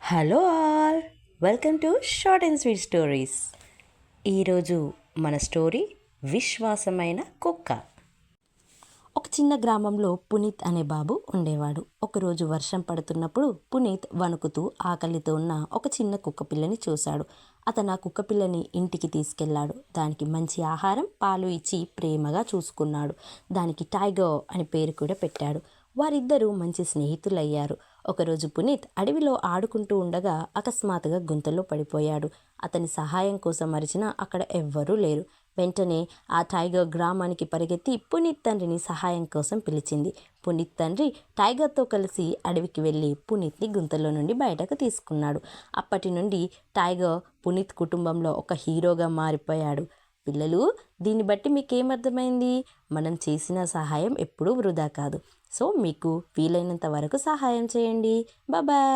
Hello all, welcome to short and sweet stories. ఈరోజు మన story విశ్వాసమైన కుక్క. ఒక చిన్న గ్రామంలో పునీత్ అనే బాబు ఉండేవాడు. ఒకరోజు వర్షం పడుతున్నప్పుడు పునీత్ వణుకుతూ ఆకలితో ఉన్న ఒక చిన్న కుక్కపిల్లని చూశాడు. అతను ఆ కుక్కపిల్లని ఇంటికి తీసుకెళ్లాడు. దానికి మంచి ఆహారం, పాలు ఇచ్చి ప్రేమగా చూసుకున్నాడు. దానికి టైగర్ అని పేరు కూడా పెట్టాడు. వారిద్దరూ మంచి స్నేహితులయ్యారు. ఒకరోజు పునీత్ అడవిలో ఆడుకుంటూ ఉండగా అకస్మాత్తుగా గుంతలో పడిపోయాడు. అతని సహాయం కోసం అరిచినా అక్కడ ఎవ్వరూ లేరు. వెంటనే ఆ టైగర్ గ్రామానికి పరిగెత్తి పునీత్ తండ్రిని సహాయం కోసం పిలిచింది. పునీత్ తండ్రి టైగర్తో కలిసి అడవికి వెళ్ళి పునీత్ని గుంతలో నుండి బయటకు తీసుకున్నాడు. అప్పటి నుండి టైగర్ పునీత్ కుటుంబంలో ఒక హీరోగా మారిపోయాడు. పిల్లలు, దీన్ని బట్టి మీకేమర్థమైంది? మనం చేసిన సహాయం ఎప్పుడూ వృధా కాదు. సో మీకు వీలైనంత వరకు సహాయం చేయండి. బాయ్.